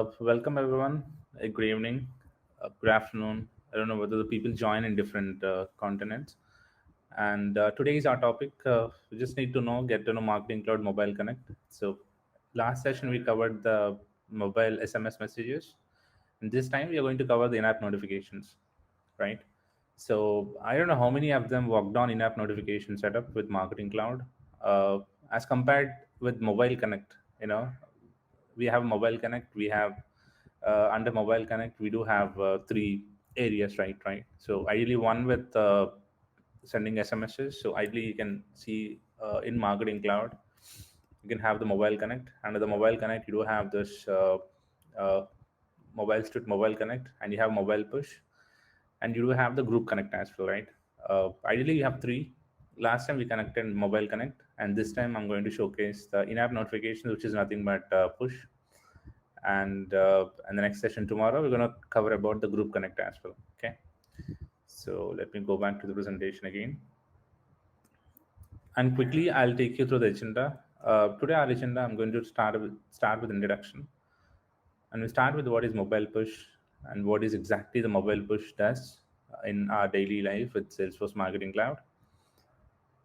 Welcome everyone. Good evening, good afternoon. I don't know whether the people join in different continents. And today is our topic. We just need to get to know Marketing Cloud Mobile Connect. So, last session we covered the mobile SMS messages, and this time we are going to cover the in-app notifications, right? So, I don't know how many of them worked on in-app notification setup with Marketing Cloud, uh, as compared with Mobile Connect. You know, we have Mobile Connect. We have under Mobile Connect, we do have three areas, right? So ideally, one with sending SMSs. So ideally, you can see in Marketing Cloud, you can have the Mobile Connect. Under the Mobile Connect, you do have this uh, mobile to Mobile Connect, and you have Mobile Push, and you do have the Group Connect as well, right? Ideally, you have three. Last time we connected Mobile Connect, and this time I'm going to showcase the in-app notifications, which is nothing but push. And the next session tomorrow, we're going to cover about the Group Connect as well. Okay. So let me go back to the presentation again. And quickly, I'll take you through the agenda. Today, our agenda, I'm going to start with introduction. And we start with what is mobile push and what is exactly the mobile push does in our daily life with Salesforce Marketing Cloud.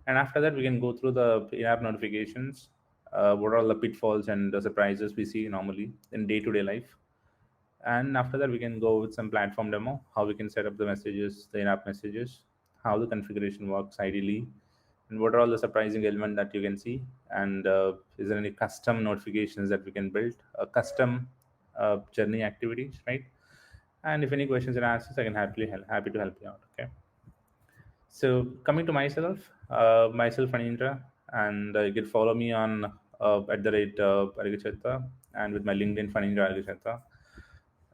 And after that, we can go through the in-app notifications, what are all the pitfalls and the surprises we see normally in day-to-day life. And after that, we can go with some platform demo, how we can set up the messages, the in-app messages, how the configuration works ideally, and what are all the surprising elements that you can see. And is there any custom notifications that we can build, custom journey activities, right? And if any questions and answers, I can happy to help you out. Okay. So coming to myself, myself Anindra, and you can follow me on at the rate Arigachetta, and with my LinkedIn Fanindra Arigachetta.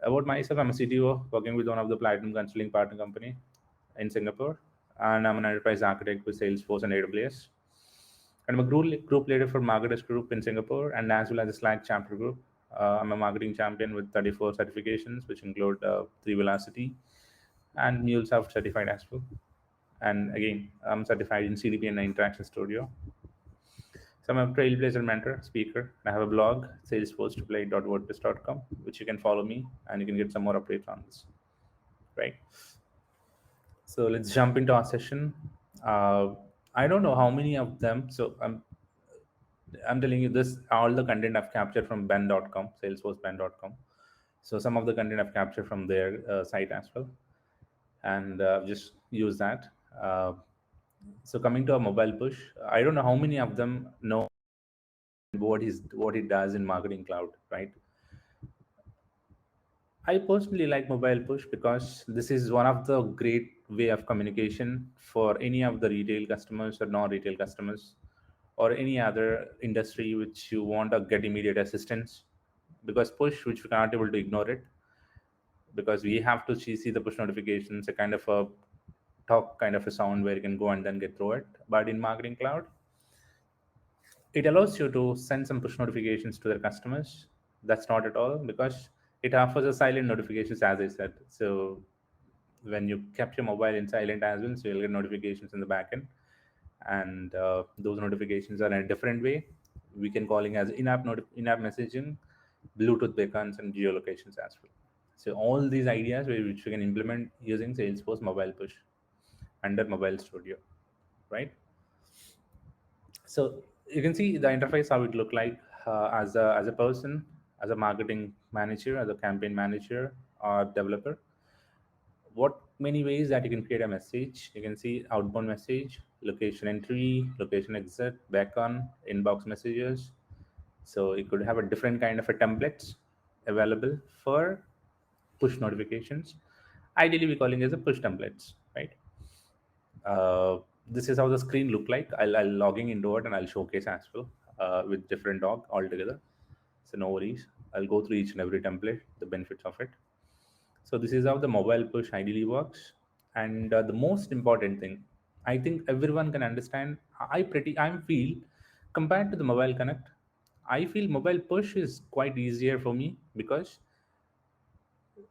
About myself, I'm a CTO working with one of the platinum consulting partner company in Singapore, and I'm an enterprise architect with Salesforce and AWS. And I'm a group leader for Marketers Group in Singapore, and as well as a Slack chapter group. I'm a marketing champion with 34 certifications, which include 3 Velocity and MuleSoft certified as well. And again, I'm certified in CDP and Interaction Studio. So I'm a trailblazer mentor, speaker. I have a blog, salesforce.wordpress.com, which you can follow me and you can get some more updates on this. Right. So let's jump into our session. I don't know how many of them. So I'm telling you this, all the content I've captured from ben.com, salesforceben.com. So some of the content I've captured from their site as well. And just use that. So coming to a mobile push, I don't know how many of them know what it does in Marketing Cloud, right? I personally like mobile push because this is one of the great way of communication for any of the retail customers or non-retail customers or any other industry which you want to get immediate assistance. Because push, which we cannot able to ignore it, because we have to see the push notifications, a kind of a talk kind of a sound where you can go and then get through it. But in Marketing Cloud, it allows you to send some push notifications to their customers. That's not at all, because it offers a silent notifications, as I said. So when you kept your mobile in silent as well, so you'll get notifications in the backend, and those notifications are in a different way. We can calling as in-app messaging, Bluetooth beacons, and geolocations as well. So all these ideas which we can implement using Salesforce Mobile Push under Mobile Studio, right? So you can see the interface, how it look like as a person, as a marketing manager, as a campaign manager or developer. What many ways that you can create a message. You can see outbound message, location entry, location exit, beacon, inbox messages. So you could have a different kind of a templates available for push notifications. Ideally, we're calling as a push templates, right? This is how the screen look like. I'll logging into it and I'll showcase as well with different dog altogether. So no worries. I'll go through each and every template, the benefits of it. So this is how the mobile push ideally works. And the most important thing, I think everyone can understand. I'm feel compared to the mobile connect, I feel mobile push is quite easier for me because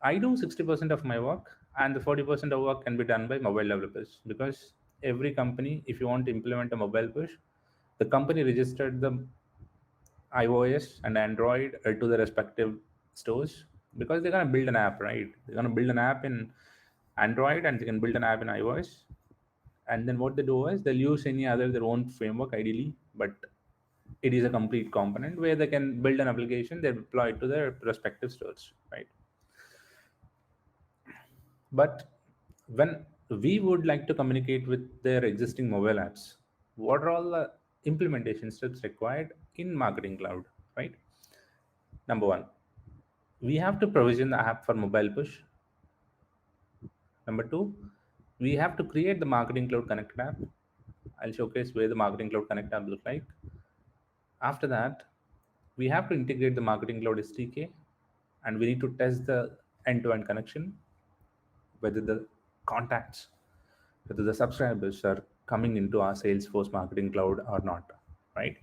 I do 60% of my work, and the 40% of work can be done by mobile developers. Because every company, if you want to implement a mobile push, the company registered the iOS and Android to the respective stores, because they're going to build an app, right? They're going to build an app in Android and they can build an app in iOS. And then what they do is they'll use any other their own framework ideally, but it is a complete component where they can build an application, they deploy it to their respective stores, right? But when we would like to communicate with their existing mobile apps, what are all the implementation steps required in Marketing Cloud, right? Number one, we have to provision the app for mobile push. Number two, we have to create the Marketing Cloud Connect app. I'll showcase where the Marketing Cloud Connect app look like. After that, we have to integrate the Marketing Cloud SDK, and we need to test the end-to-end connection, whether the contacts, whether the subscribers are coming into our Salesforce Marketing Cloud or not, right?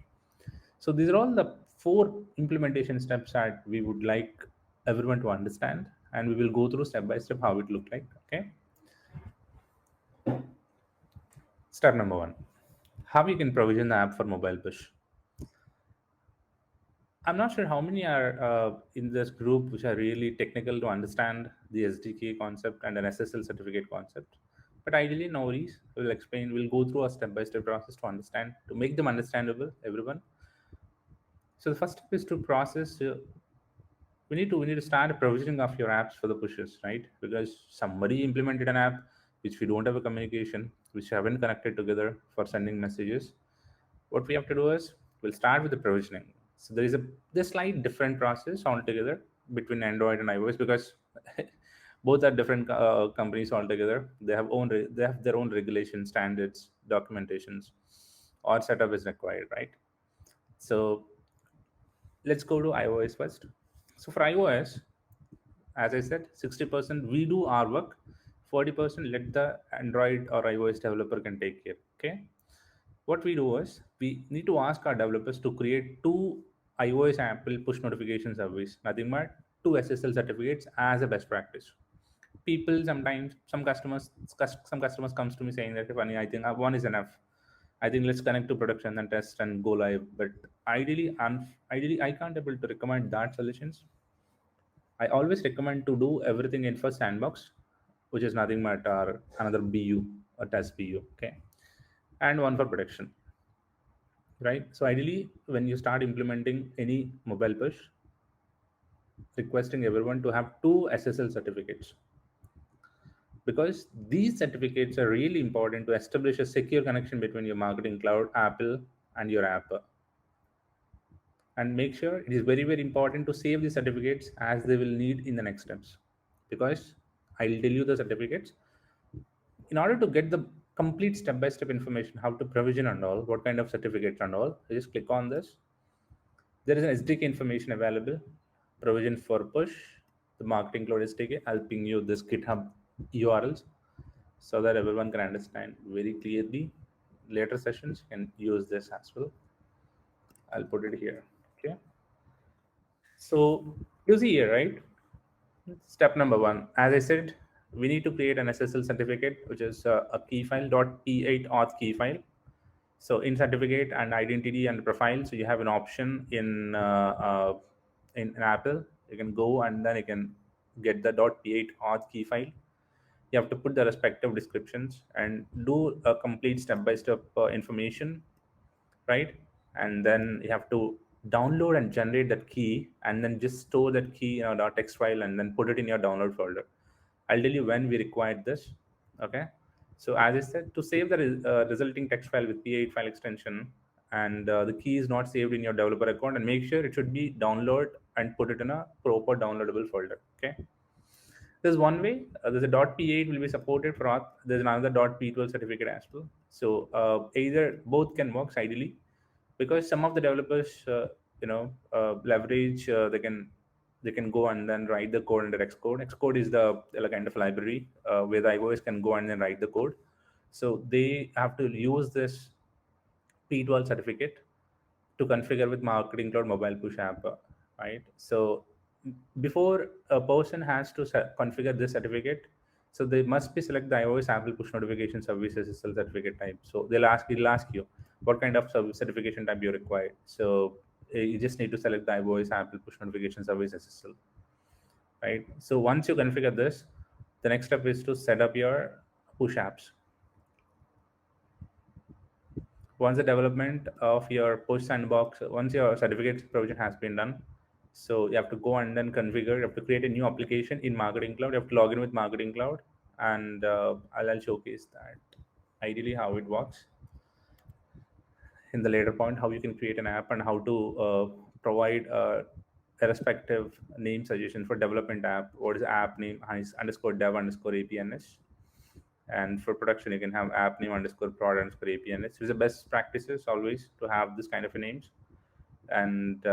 So these are all the 4 implementation steps that we would like everyone to understand, and we will go through step by step how it looked like. Okay. Step number 1: how you can provision the app for mobile push. I'm not sure how many are in this group which are really technical to understand the SDK concept and an SSL certificate concept. But ideally, no worries. We'll explain. We'll go through a step-by-step process to understand, to make them understandable, everyone. So the first step is to process. We need to start provisioning of your apps for the pushes, right? Because somebody implemented an app which we don't have a communication, which haven't connected together for sending messages. What we have to do is we'll start with the provisioning. So there is a slight different process altogether between Android and iOS, because both are different companies altogether. They have their own regulations, standards, documentations, or setup is required, right? So let's go to iOS first. So for iOS, as I said, 60% we do our work, 40% let the Android or iOS developer can take care. Okay. What we do is we need to ask our developers to create 2 iOS Apple push notification service, nothing but 2 SSL certificates as a best practice. People sometimes, some customers comes to me saying that, funny, I think one is enough. I think let's connect to production and test and go live. But ideally, I can't able to recommend that solutions. I always recommend to do everything in first sandbox, which is nothing but another BU, a test BU, okay, and one for production, right? So ideally, when you start implementing any mobile push, requesting everyone to have 2 SSL certificates, because these certificates are really important to establish a secure connection between your Marketing Cloud, Apple, and your app. And make sure it is very, very important to save the certificates, as they will need in the next steps, because I'll tell you the certificates. In order to get the complete step-by-step information, how to provision and all, what kind of certificates and all, just click on this. There is an SDK information available, provision for push, the Marketing Cloud SDK. I'll ping you this GitHub URLs so that everyone can understand very clearly. Later sessions can use this as well. I'll put it here. Okay. So you see here, right? Step number 1, as I said, we need to create an SSL certificate, which is a key file, .p8 auth key file. So in certificate and identity and profile, so you have an option in Apple. You can go and then you can get the .p8 auth key file. You have to put the respective descriptions and do a complete step-by-step information, right? And then you have to download and generate that key, and then just store that key in a text file and then put it in your download folder. I'll tell you when we required this. Okay. So as I said, to save the resulting text file with P8 file extension, and the key is not saved in your developer account, and make sure it should be download and put it in a proper downloadable folder. Okay. There's one way. There's a .p8 will be supported for auth. There's another .p12 certificate as well. So either both can work ideally, because some of the developers, leverage. They can go and then write the code under Xcode. Xcode is the kind of library where the iOS can go and then write the code. So they have to use this P12 certificate to configure with Marketing Cloud Mobile Push app, right? So before a person has to configure this certificate, so they must be select the iOS Apple Push Notification Services SSL certificate type. So it'll ask you what kind of certification type you require. So you just need to select the iOS Apple Push Notification Service SSL. right? So once you configure this, the next step is to set up your push apps. Once the development of your push sandbox, once your certificate provision has been done, so you have to go and then configure. You have to create a new application in Marketing Cloud. You have to log in with Marketing Cloud, and I'll showcase that ideally how it works in the later point, how you can create an app and how to provide a respective name suggestion for development app. What is app name underscore dev underscore APNS, and for production you can have app name underscore prod underscore APNS. It's the best practices always to have this kind of names. And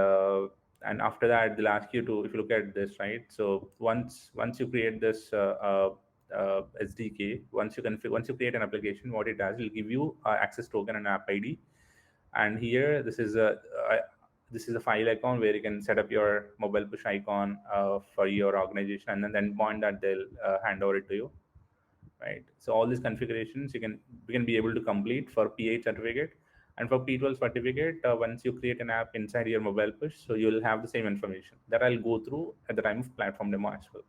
after that they'll ask you to, if you look at this, right? So once you create this SDK, once you create an application, what it does, it'll give you access token and app ID. And here this is a file icon where you can set up your mobile push icon for your organization, and then the endpoint that they'll hand over it to you, right? So all these configurations we can be able to complete for P8 certificate. And for P12 certificate, once you create an app inside your mobile push, so you'll have the same information that I'll go through at the time of platform demo as well,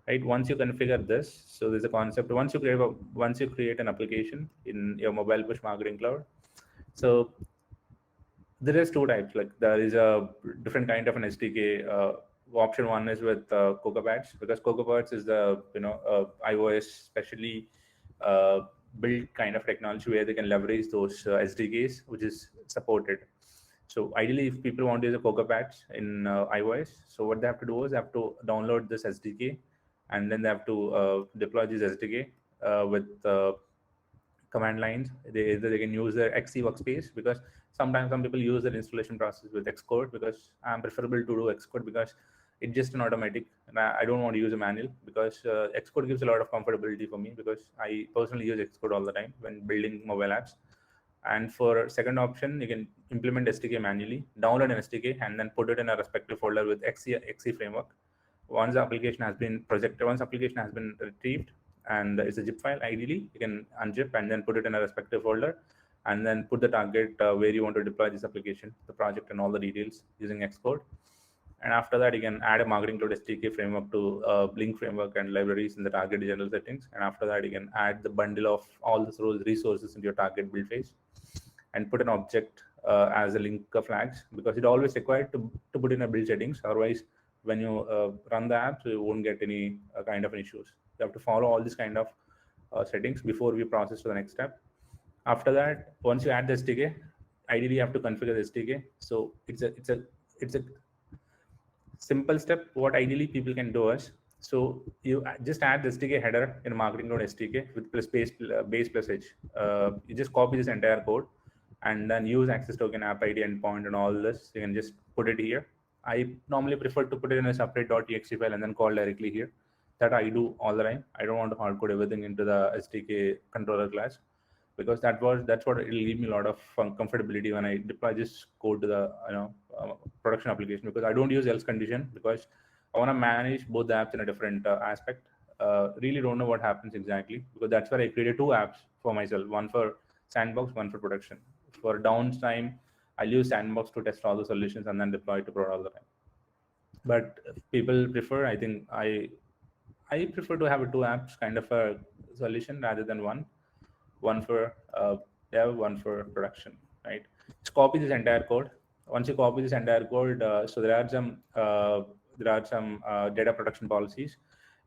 right? Once you configure this, so there's a concept. Once you create an application in your mobile push Marketing Cloud, so there is two types. Like there is a different kind of an SDK. Option one is with CocoaPads, because CocoaPads is the iOS specially built kind of technology where they can leverage those SDKs, which is supported. So ideally, if people want to use a CocoaPads in iOS, so what they have to do is they have to download this SDK, and then they have to deploy this SDK with command lines. They can use their XC workspace, because sometimes some people use their installation process with Xcode, because I'm preferable to do Xcode because it's just an automatic, and I don't want to use a manual, because Xcode gives a lot of comfortability for me, because I personally use Xcode all the time when building mobile apps. And for second option, you can implement SDK manually, download an SDK, and then put it in a respective folder with XC framework. Once the application has been retrieved, and it's a zip file, ideally you can unzip and then put it in a respective folder, and then put the target where you want to deploy this application, the project, and all the details using Xcode. And after that, you can add a Marketing Cloud SDK framework to link framework and libraries in the target general settings. And after that, you can add the bundle of all these resources into your target build phase, and put an object as a link flags, because it always required to put in a build settings. Otherwise, when you run the app, so you won't get any kind of issues. You have to follow all these kind of settings before we process to the next step. After that, once you add the SDK, ideally you have to configure the SDK. So it's a simple step. What ideally people can do is, so you just add the SDK header in Marketing Cloud SDK with base plus h. You just copy this entire code, and then use access token, app ID, endpoint, and all this. You can just put it here. I normally prefer to put it in a separate .txt file and then call directly here. That I do all the time. I don't want to hard code everything into the SDK controller class, because that's what it'll give me a lot of comfortability when I deploy this code to the production application, because I don't use else condition, because I want to manage both the apps in a different aspect. Really don't know what happens exactly, because that's where I created two apps for myself, one for sandbox, one for production. For downtime, I'll use sandbox to test all the solutions and then deploy to prod all the time. But people prefer, I think I prefer to have two apps kind of a solution rather than one for dev, one for production, right? Just copy this entire code. Once you copy this entire code, so there are some data protection policies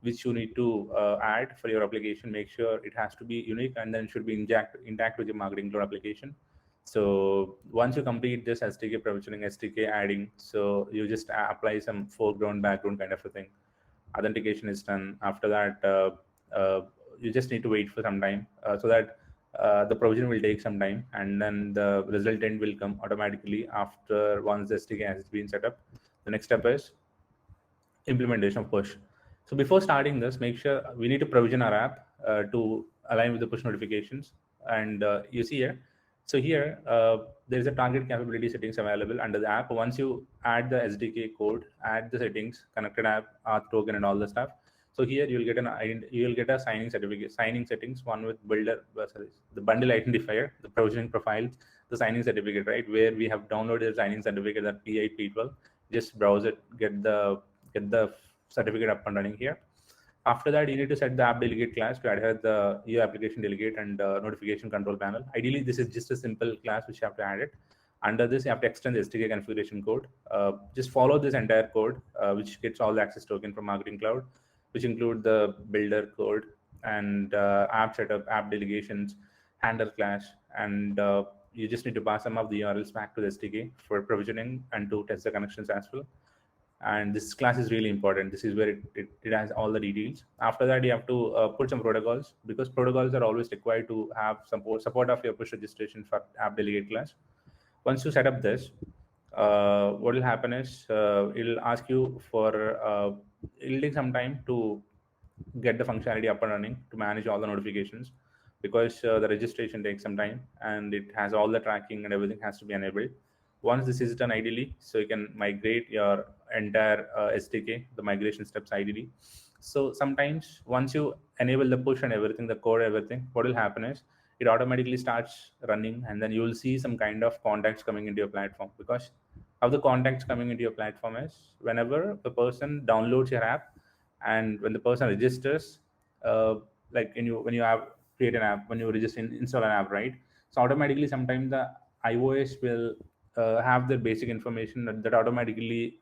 which you need to add for your application. Make sure it has to be unique, and then it should be intact with your Marketing Cloud application. So once you complete this SDK provisioning, SDK adding, so you just apply some foreground, background kind of a thing. Authentication is done. After that, you just need to wait for some time so that the provision will take some time, and then the resultant will come automatically after once the SDK has been set up. The next step is implementation of push. So before starting this, make sure we need to provision our app to align with the push notifications. And you see here, so here there is a target capability settings available under the app. Once you add the SDK code, add the settings, connected app, auth token, and all the stuff. So here you'll get a signing settings, one with the bundle identifier, the provisioning profiles, the signing certificate, right? Where we have downloaded the signing certificate, that P8, P12. Just browse it, get the certificate up and running here. After that, you need to set the app delegate class to add the your application delegate and notification control panel. Ideally, this is just a simple class which you have to add it. Under this, you have to extend the SDK configuration code. Just follow this entire code, which gets all the access token from Marketing Cloud, which include the builder code and app setup, app delegations, handler class, and you just need to pass some of the URLs back to the SDK for provisioning and to test the connections as well. And this class is really important. This is where it has all the details. After that, you have to put some protocols, because protocols are always required to have support of your push registration for app delegate class. Once you set up this, what will happen is it'll ask you for it'll take some time to get the functionality up and running to manage all the notifications, because the registration takes some time and it has all the tracking and everything has to be enabled. Once this is done ideally, so you can migrate your entire SDK, the migration steps ideally. So sometimes once you enable the push and everything, the core, everything, what will happen is it automatically starts running, and then you will see some kind of contacts coming into your platform. Because how the contacts coming into your platform is, whenever the person downloads your app and when the person registers, like when you have create an app, when you register, install an app, right? So automatically sometimes the iOS will have the basic information that automatically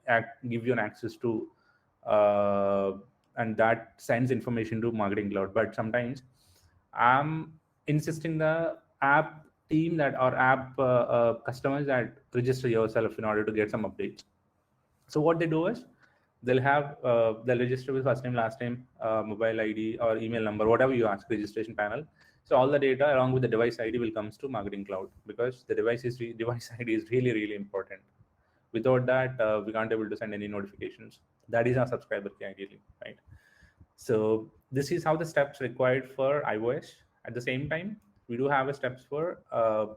give you an access to, and that sends information to Marketing Cloud. But sometimes I'm insisting the app team that or app customers that register yourself in order to get some updates. So what they do is they'll register with first name, last name, mobile ID or email number, whatever you ask, registration panel. So all the data along with the device ID will comes to Marketing Cloud, because the device ID is really, really important. Without that, we can't able to send any notifications. That is our subscriber key ideally, right? So this is how the steps required for iOS. At the same time, we do have a steps for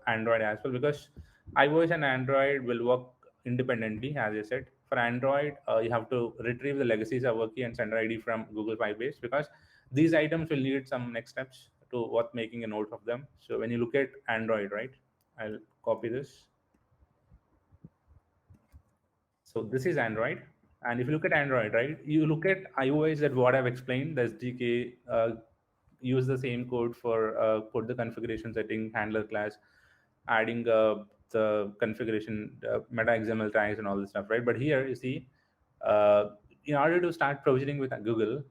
Android as well, because iOS and Android will work independently. As I said, for Android, you have to retrieve the legacy server key and sender ID from Google Firebase, because these items will need some next steps to what making a note of them. So when you look at Android, right, I'll copy this. So this is Android. And if you look at Android, right, you look at iOS, that what I've explained, the SDK, use the same code for put the configuration setting, handler class, adding the configuration, meta XML tags and all this stuff, right? But here you see, in order to start provisioning with Google,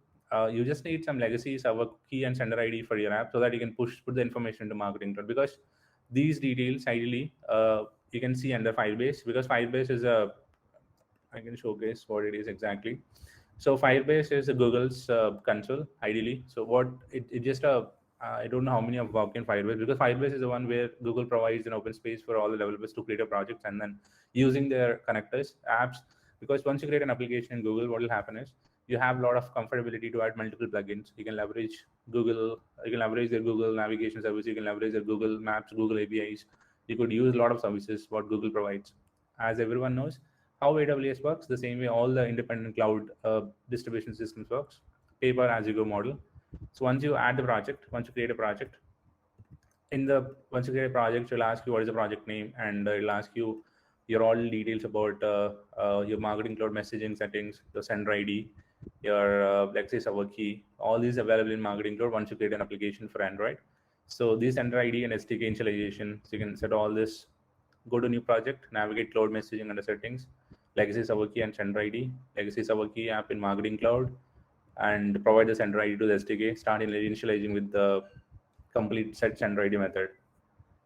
you just need some legacy server key and sender ID for your app, so that you can put the information into Marketing Cloud. Because these details ideally you can see under Firebase, because Firebase is I can showcase what it is exactly. So Firebase is Google's console ideally. So what it just I don't know how many have worked in Firebase, because Firebase is the one where Google provides an open space for all the developers to create a project and then using their connectors, apps. Because once you create an application in Google, what will happen is you have a lot of comfortability to add multiple plugins. You can leverage Google, you can leverage their Google navigation service, you can leverage their Google Maps, Google APIs. You could use a lot of services what Google provides. As everyone knows, how AWS works, the same way all the independent cloud distribution systems works, pay per as you go model. So once you add the project, once you create a project, once you create a project, it'll ask you what is the project name, and it'll ask you your all details about your Marketing Cloud messaging settings, the sender ID, your legacy server key, all these available in Marketing Cloud once you create an application for Android. So this sender ID and SDK initialization, so you can set all this, go to new project, navigate cloud messaging under settings, legacy server key and sender ID, legacy server key app in Marketing Cloud, and provide the sender ID to the SDK, start initializing with the complete set sender ID method.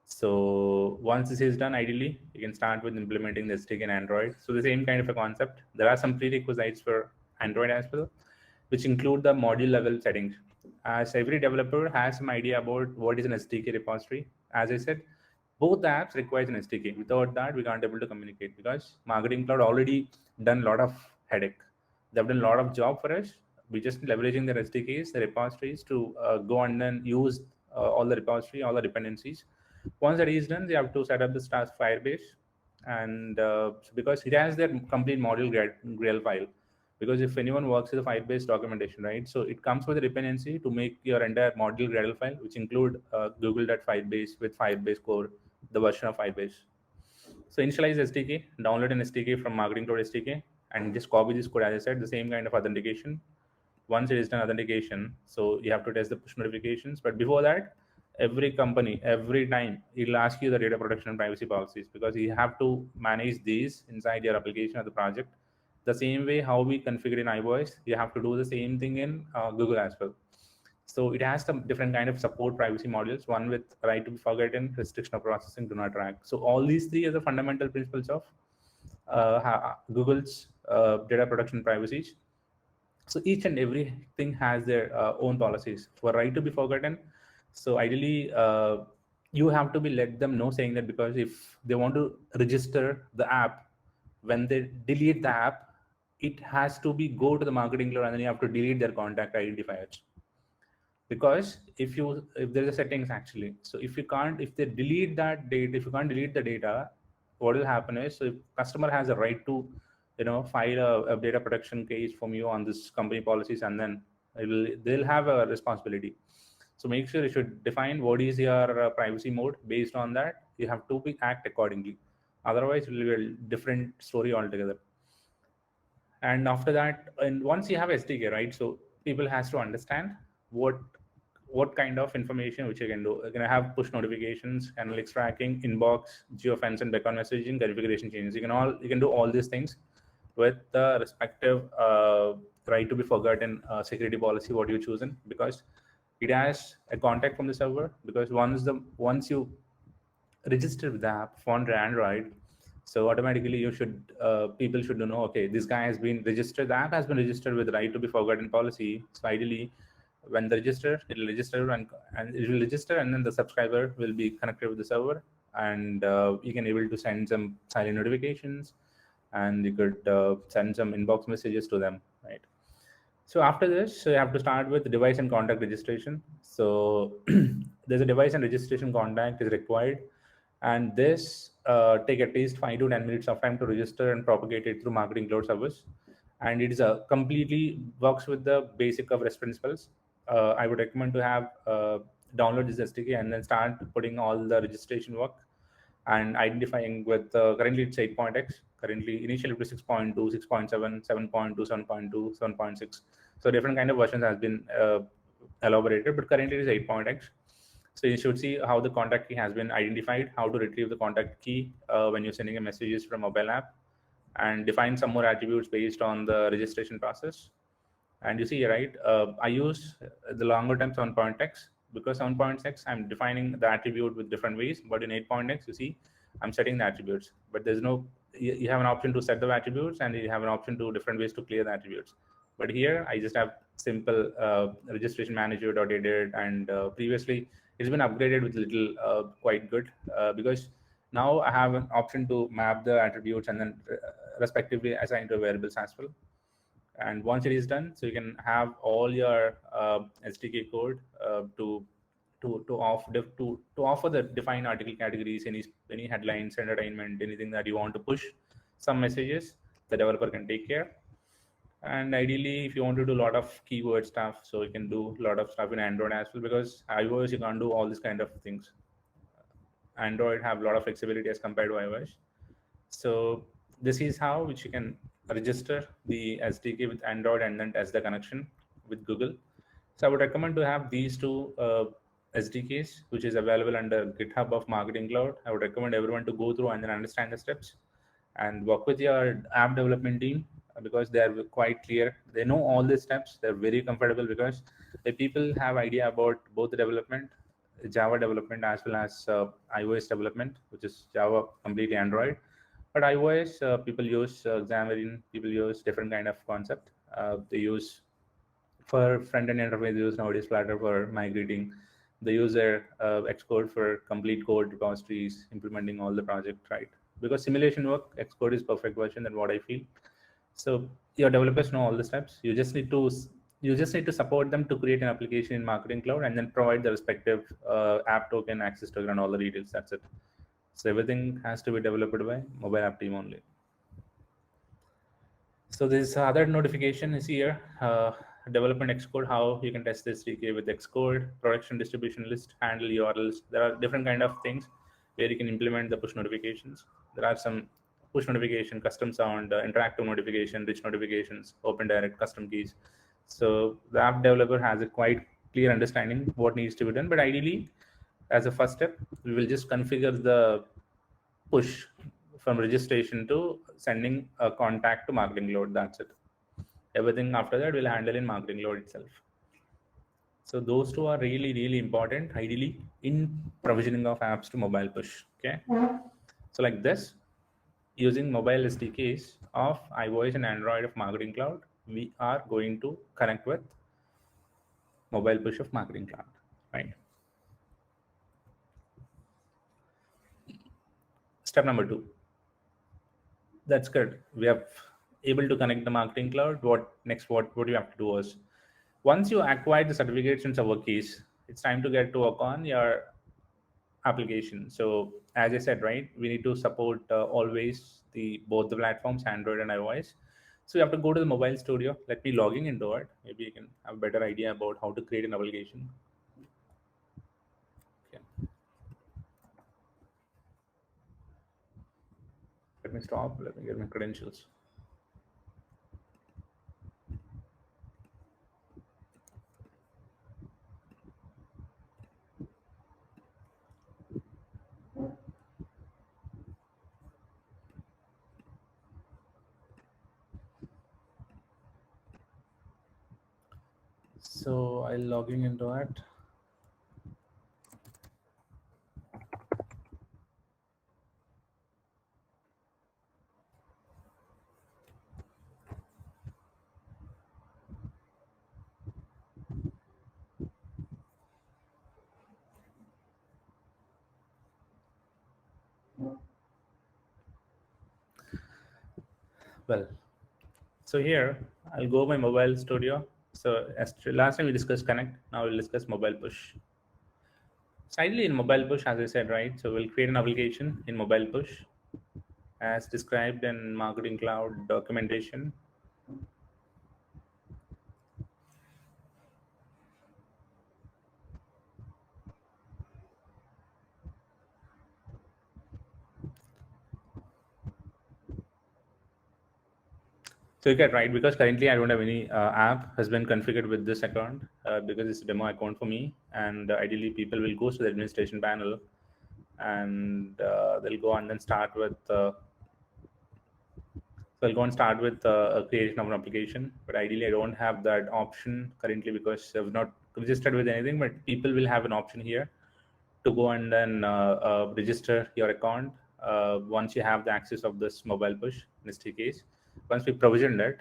So once this is done, ideally, you can start with implementing the SDK in Android. So the same kind of a concept. There are some prerequisites for Android as well, which include the module level settings. As every developer has some idea about what is an SDK repository. As I said, both the apps requires an SDK. Without that, we can't able to communicate, because Marketing Cloud already done a lot of headache. They've done a lot of job for us. We just leveraging their SDKs, the repositories to go and then use all the repository, all the dependencies. Once that is done, they have to set up the Stars Firebase, and because it has their complete module Gradle file. Because if anyone works with the Firebase documentation, right, so it comes with a dependency to make your entire module Gradle file, which include Google.Firebase with Firebase core, the version of Firebase. So initialize SDK, download an SDK from Marketing Cloud SDK, and just copy this code. As I said, the same kind of authentication. Once it is done authentication, so you have to test the push notifications. But before that, every company, every time, it'll ask you the data protection and privacy policies, because you have to manage these inside your application or the project. The same way how we configure in iOS, you have to do the same thing in Google as well. So it has some different kind of support privacy modules, one with right to be forgotten, restriction of processing, do not track. So all these three are the fundamental principles of Google's data protection privacies. So each and everything has their own policies. For right to be forgotten, so ideally you have to be let them know, saying that because if they want to register the app, when they delete the app, it has to be go to the marketing cloud, and then you have to delete their contact identifiers. Because if there's a settings actually, so if they delete that data, if you can't delete the data, what will happen is, so if customer has a right to file a data protection case from you on this company policies, and then they'll have a responsibility. So make sure you should define what is your privacy mode. Based on that, you have to act accordingly. Otherwise, it will be a different story altogether. And after that, and once you have SDK, right? So people has to understand what kind of information which you can do. You're gonna have push notifications, analytics tracking, inbox, geofence, and background messaging, configuration changes. You can do all these things with the respective right to be forgotten security policy what you chosen, because it has a contact from the server. Because once you register with the app for Android, so automatically people should know, okay, this guy has been registered, the app has been registered with right to be forgotten policy. So ideally, when the register, it will register and it will register, and then the subscriber will be connected with the server, and you can able to send some silent notifications, and you could send some inbox messages to them, right? So after this, so you have to start with device and contact registration. So there's a device and registration contact is required, and this take at least 5 to 10 minutes of time to register and propagate it through marketing cloud service. And it is a completely works with the basic of REST principles. I would recommend to have download this SDK and then start putting all the registration work and identifying with currently it's 8.x. Currently, initially it was 6.2, 6.7, 7.2, 7.2, 7.6. So different kind of versions has been elaborated, but currently it is 8.x. So you should see how the contact key has been identified, how to retrieve the contact key when you're sending a messages from mobile app, and define some more attributes based on the registration process. And you see, right, I use the longer term 7.x, because 7.6 I'm defining the attribute with different ways, but in 8.x, you see, I'm setting the attributes, but there's no, you have an option to set the attributes, and you have an option to different ways to clear the attributes. But here I just have simple registration manager.edit, and previously it's been upgraded with little quite good, because now I have an option to map the attributes and then respectively assign to variables as well. And once it is done, so you can have all your SDK code to offer the defined article categories, any headlines, entertainment, anything that you want to push some messages, the developer can take care. And ideally, if you want to do a lot of keyword stuff, so you can do a lot of stuff in Android as well, because iOS you can't do all these kind of things. Android have a lot of flexibility as compared to iOS. So this is how which you can register the SDK with Android and then test the connection with Google. So I would recommend to have these two SDKs, which is available under GitHub of Marketing Cloud. I would recommend everyone to go through and then understand the steps and work with your app development team, because they are quite clear. They know all the steps. They're very comfortable, because the people have idea about both the development, Java development, as well as iOS development, which is Java completely Android. But iOS, people use Xamarin, people use different kind of concept. They use for front-end interface, they use nowadays Flutter for migrating. They use their Xcode for complete code repositories, implementing all the project, right? Because simulation work, Xcode is perfect version than what I feel. So your developers know all the steps. You just need to support them to create an application in Marketing Cloud and then provide the respective app token, access token, and all the details. That's it. So everything has to be developed by mobile app team only. So this other notification is here. Development Xcode, how you can test this SDK with Xcode, production distribution list, handle URLs. There are different kind of things where you can implement the push notifications. There are some push notification, custom sound, interactive notification, rich notifications, open direct, custom keys. So the app developer has a quite clear understanding what needs to be done. But ideally, as a first step, we will just configure the push from registration to sending a contact to marketing load. That's it. Everything after that will handle in marketing load itself. So those two are really, really important, ideally, in provisioning of apps to mobile push. Okay. So like this, using mobile SDKs of iOS and Android of Marketing Cloud, we are going to connect with mobile push of Marketing Cloud, right? Step number 2. That's good. We have able to connect the Marketing Cloud. What next? What you have to do is, once you acquire the certificates and server keys, it's time to get to work on your application. So as I said, right, we need to support always both the platforms, Android and iOS. So you have to go to the mobile studio. Let me logging into it. Maybe you can have a better idea about how to create an application. Okay. Let me stop. Let me get my credentials. So I'll logging into it. Well, so here I'll go my mobile studio. So as last time we discussed connect, now we'll discuss mobile push. So ideally in mobile push, as I said, right? So we'll create an application in mobile push as described in Marketing Cloud documentation. So you get right, because currently I don't have any app has been configured with this account because it's a demo account for me. And ideally people will go to the administration panel and they'll go and then start with so I'll go and start with a creation of an application, but ideally I don't have that option currently because I've not registered with anything. But people will have an option here to go and then register your account once you have the access of this mobile push in this case. Once we provisioned it,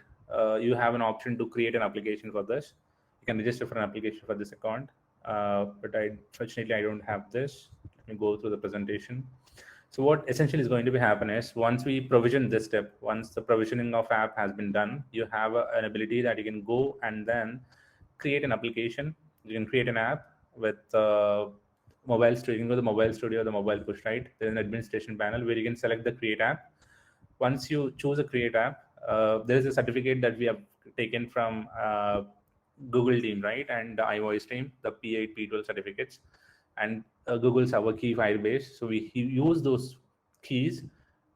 you have an option to create an application for this. You can register for an application for this account, but fortunately I don't have this. Let me go through the presentation. So what essentially is going to be happen is, once we provision this step, once the provisioning of app has been done, you have an ability that you can go and then create an application. You can create an app with mobile studio. You can go to the mobile studio, the mobile push, right? There's an administration panel where you can select the create app. Once you choose a create app, there is a certificate that we have taken from Google team, right? And the iOS team, the P8, P12 certificates, and Google's our key Firebase. So we use those keys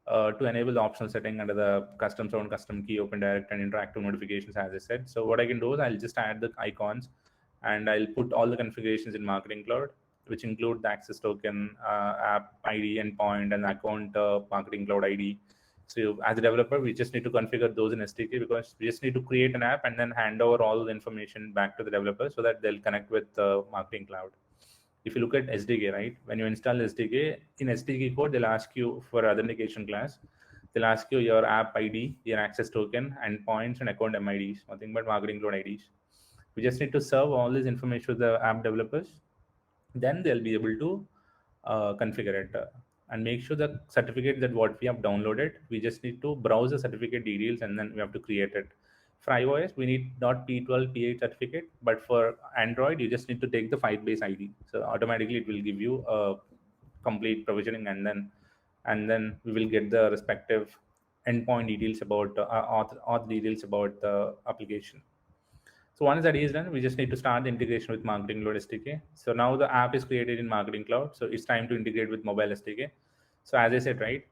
to enable the optional setting under the custom sound, custom key, open direct, and interactive notifications, as I said. So what I can do is I'll just add the icons and I'll put all the configurations in Marketing Cloud, which include the access token, app ID, endpoint, and account Marketing Cloud ID. So as a developer, we just need to configure those in SDK, because we just need to create an app and then hand over all the information back to the developer so that they'll connect with Marketing Cloud. If you look at SDK, right, when you install SDK, in SDK code, they'll ask you for authentication class. They'll ask you your app ID, your access token, endpoints, and account MIDs, nothing but Marketing Cloud IDs. We just need to serve all this information to the app developers. Then they'll be able to configure it and make sure the certificate that what we have downloaded, we just need to browse the certificate details and then we have to create it. For iOS, we need not P12, P8 certificate, but for Android, you just need to take the Firebase ID. So automatically it will give you a complete provisioning, and then we will get the respective endpoint details about auth details about the application. So once that is done, we just need to start the integration with Marketing Cloud SDK. So now the app is created in Marketing Cloud. So it's time to integrate with mobile SDK. So as I said, right,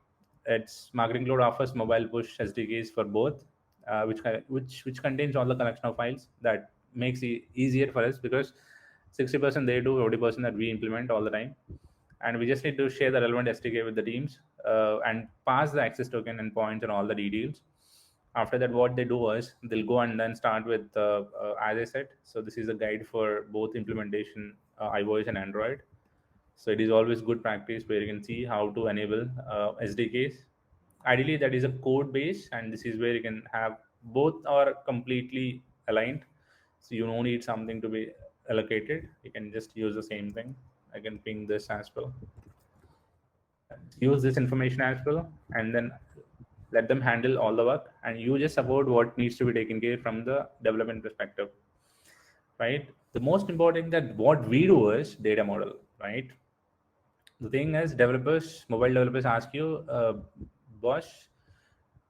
It's Marketing Cloud offers mobile push SDKs for both, which contains all the collection of files that makes it easier for us, because 60% they do, 40% that we implement all the time, and we just need to share the relevant SDK with the teams and pass the access token and points and all the details. After that, what they do is they'll go and then start with as I said. So this is a guide for both implementation, iOS and Android. So it is always good practice where you can see how to enable SDKs. Ideally, that is a code base, and this is where you can have both are completely aligned. So you don't need something to be allocated. You can just use the same thing. I can ping this as well. Use this information as well, and then let them handle all the work, and you just support what needs to be taken care from the development perspective, right? The most important that what we do is data model, right? The thing is, mobile developers ask you, boss,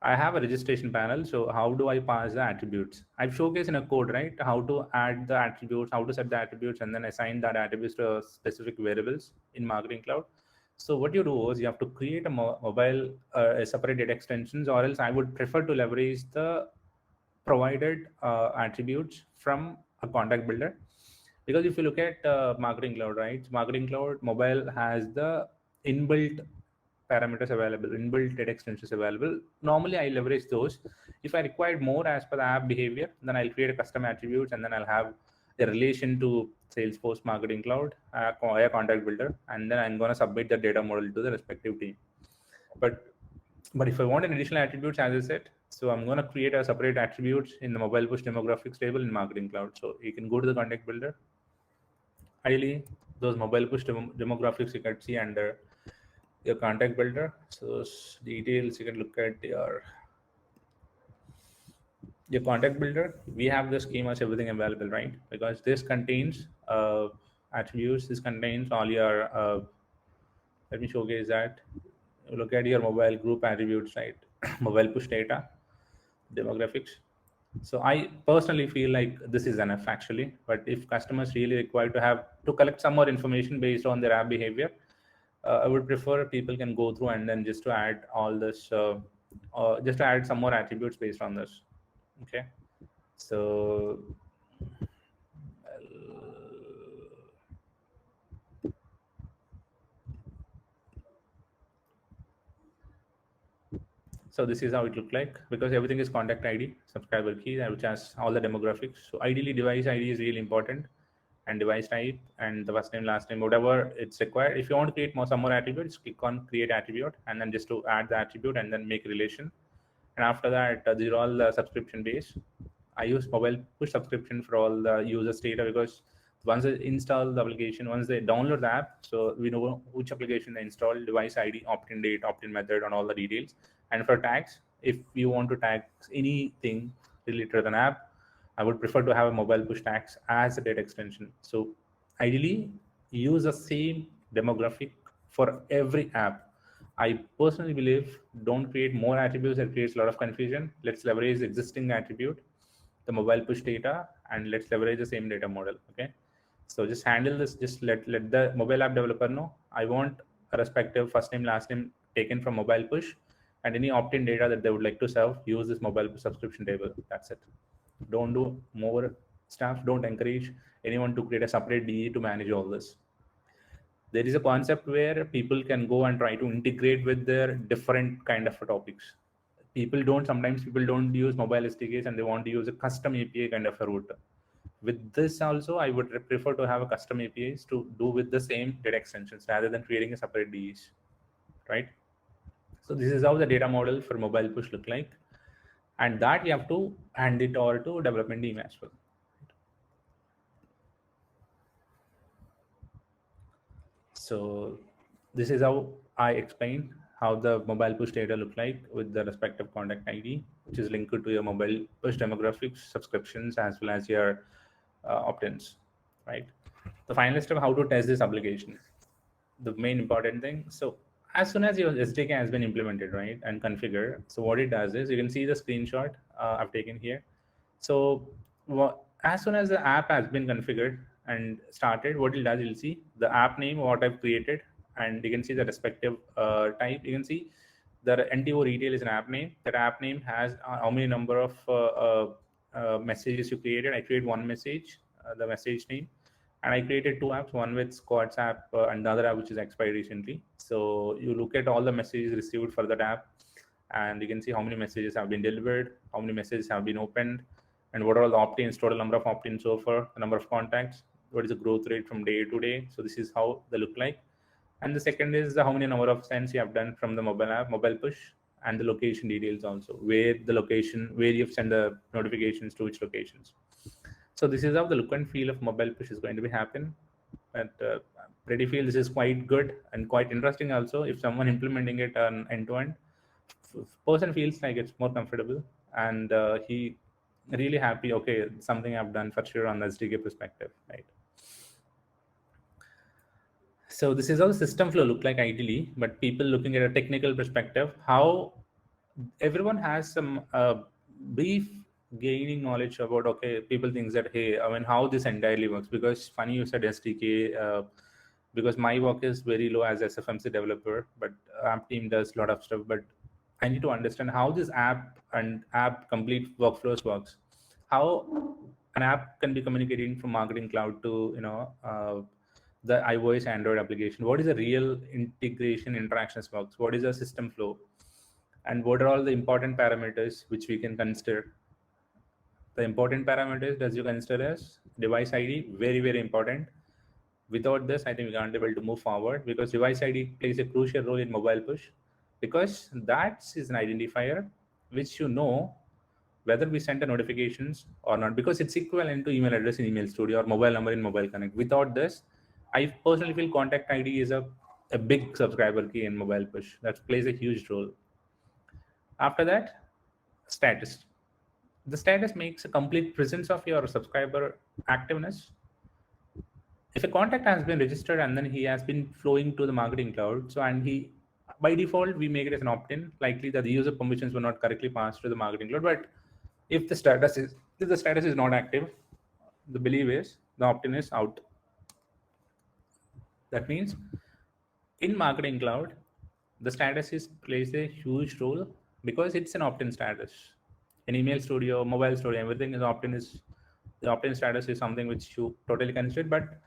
I have a registration panel, so how do I pass the attributes? I've showcased in a code, right? How to add the attributes, how to set the attributes, and then assign that attributes to specific variables in Marketing Cloud. So what you do is you have to create a mobile separate data extensions, or else I would prefer to leverage the provided attributes from a contact builder. Because if you look at Marketing Cloud, right? Marketing Cloud Mobile has the inbuilt parameters available, inbuilt data extensions available. Normally, I leverage those. If I required more as per the app behavior, then I'll create a custom attributes, and then I'll have a relation to Salesforce Marketing Cloud, a contact builder, and then I'm going to submit the data model to the respective team. But if I want an additional attributes, as I said, so I'm going to create a separate attributes in the mobile push demographics table in Marketing Cloud. So you can go to the contact builder. Ideally, those mobile push demographics you can see under your contact builder. So details you can look at your contact builder. We have the schemas, everything available, right? Because this contains attributes. This contains all your. Let me showcase that. Look at your mobile group attributes, right? Mobile push data, demographics. So I personally feel like this is enough actually. But if customers really require to collect some more information based on their app behavior, I would prefer people can go through and then just to add all this, just to add some more attributes based on this. Okay, so so this is how it looked like, because everything is contact ID, subscriber key, which has all the demographics. So ideally, device ID is really important, and device type and the first name, last name, whatever it's required. If you want to create some more attributes, click on create attribute, and then just to add the attribute and then make relation. And after that, these are all the subscription based. I use mobile push subscription for all the users data, because once they install the application, once they download the app, so we know which application they install, device ID, opt-in date, opt-in method, and all the details. And for tags, if you want to tag anything related to an app, I would prefer to have a mobile push tags as a data extension. So ideally, use the same demographic for every app. I personally believe don't create more attributes that creates a lot of confusion. Let's leverage the existing attribute, the mobile push data, and let's leverage the same data model. Okay. So just handle this. Just let the mobile app developer know I want a respective first name, last name taken from mobile push, and any opt-in data that they would like to serve, use this mobile subscription table. That's it. Don't do more stuff. Don't encourage anyone to create a separate DE to manage all this. There is a concept where people can go and try to integrate with their different kind of topics. Sometimes people don't use mobile SDKs and they want to use a custom API kind of a route. With this also, I would prefer to have a custom APIs to do with the same data extensions rather than creating a separate DEs, right? So this is how the data model for mobile push look like. And that you have to hand it over to development team as well. So this is how I explain how the mobile push data look like with the respective contact ID, which is linked to your mobile push demographics, subscriptions, as well as your opt-ins, right? The final step, how to test this application, the main important thing. So as soon as your SDK has been implemented, right, and configured, so what it does is you can see the screenshot I've taken here. So as soon as the app has been configured and started, what it does, you'll see the app name, what I've created, and you can see the respective type. You can see The NTO retail is an app name. That app name has how many number of messages you created. I create one message, the message name, and I created two apps, one with Squads app and the other app which is expired recently. So you look at all the messages received for that app, and you can see how many messages have been delivered, how many messages have been opened, and what are all the opt-ins, total number of opt-ins so far, the number of contacts, what is the growth rate from day to day. So this is how they look like. And the second is how many number of sends you have done from the mobile app, mobile push, and the location details also, where the location, where you've sent the notifications to which locations. So this is how the look and feel of mobile push is going to be happen. But pretty feel this is quite good and quite interesting also. If someone implementing it on end-to-end, person feels like it's more comfortable, and he really happy. Okay, something I've done for sure on the SDK perspective, right? So this is how the system flow look like ideally, but people looking at a technical perspective, how everyone has some brief gaining knowledge about, okay, people think that, hey, I mean, how this entirely works, because funny you said SDK, because my work is very low as SFMC developer, but app team does a lot of stuff, but I need to understand how this app and app complete workflows works, how an app can be communicating from Marketing Cloud to, the iOS Android application. What is the real integration interactions works? What is the system flow? And what are all the important parameters which we can consider? The important parameters that you consider as device ID, very, very important. Without this, I think we can't be able to move forward, because device ID plays a crucial role in mobile push, because that is an identifier which whether we send the notifications or not, because it's equivalent to email address in Email Studio or mobile number in Mobile Connect. Without this, I personally feel contact ID is a big subscriber key in mobile push. That plays a huge role. After that, status. The status makes a complete presence of your subscriber activeness. If a contact has been registered and then he has been flowing to the Marketing Cloud, so and he, by default, we make it as an opt-in, likely that the user permissions were not correctly passed to the Marketing Cloud. But if the status is not active, the belief is the opt-in is out. That means in Marketing Cloud, the status plays a huge role, because it's an opt-in status. In Email Studio, Mobile Studio, everything is opt-in. The opt-in status is something which you totally consider. But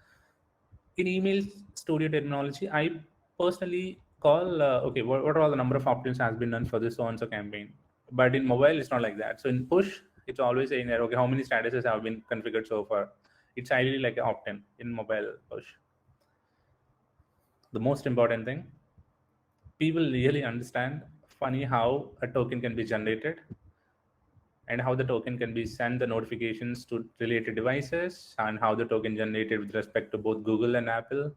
in Email Studio terminology, I personally call okay, what are all the number of opt-ins has been done for this so-and-so campaign. But in mobile, it's not like that. So in push, it's always saying that, okay, how many statuses have been configured so far. It's ideally like an opt-in in mobile push. The most important thing, people really understand funny how a token can be generated and how the token can be sent the notifications to related devices, and how the token generated with respect to both Google and Apple.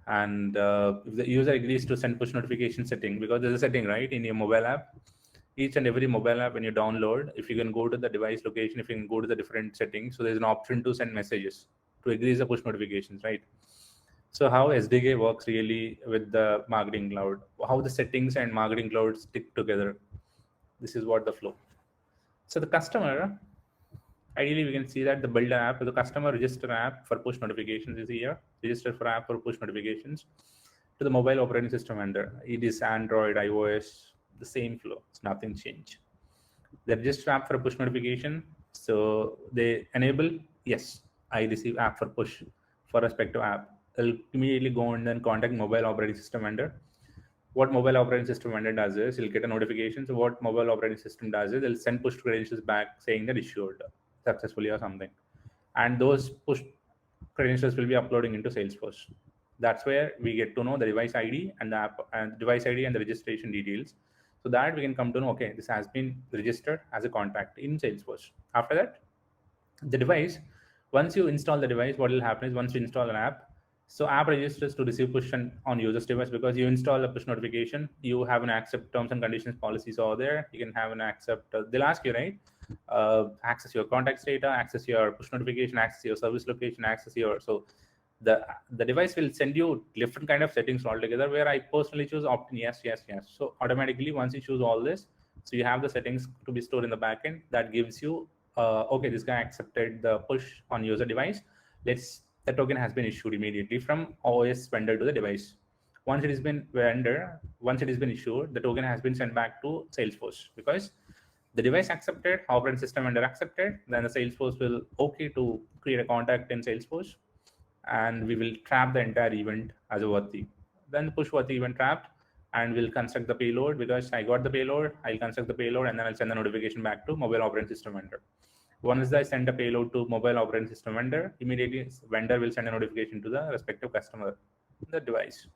And if the user agrees to send push notification setting, because there's a setting, right, in your mobile app, each and every mobile app when you download, if you can go to the device location, if you can go to the different settings, so there's an option to send messages to agree the push notifications, right? So how SDK works really with the Marketing Cloud, how the settings and Marketing Cloud stick together. This is what the flow. So the customer, ideally we can see that the build app, the customer register app for push notifications is here, register for app for push notifications to the mobile operating system vendor. It is Android, iOS, the same flow. It's nothing changed. They register app for push notification. So they enable, yes, I receive app for push for respective app. I'll immediately go and then contact mobile operating system vendor. What mobile operating system vendor does is he'll get a notification. So what mobile operating system does is they'll send push credentials back saying that issued successfully or something. And those push credentials will be uploading into Salesforce. That's where we get to know the device ID and the app and device ID and the registration details. So that we can come to know, okay, this has been registered as a contact in Salesforce. After that, the device, once you install the device, what will happen is once you install an app, so app registers to receive push on user's device, because you install a push notification, you have an accept terms and conditions policies over there. You can have an accept, they'll ask you, right? Access your contacts data, access your push notification, access your service location, access your, so the device will send you different kind of settings altogether, where I personally choose opt-in, yes. So automatically, once you choose all this, so you have the settings to be stored in the backend that gives you, okay, this guy accepted the push on user device. The token has been issued immediately from OS vendor to the device. Once it has been issued, the token has been sent back to Salesforce, because the device accepted, operating system vendor accepted, then the Salesforce will okay to create a contact in Salesforce, and we will trap the entire event as a worthy. Then the push worthy event trapped, and we'll construct the payload, because I got the payload, I'll construct the payload, and then I'll send the notification back to mobile operating system vendor. Once I send a payload to mobile operating system vendor, immediately vendor will send a notification to the respective customer, the device.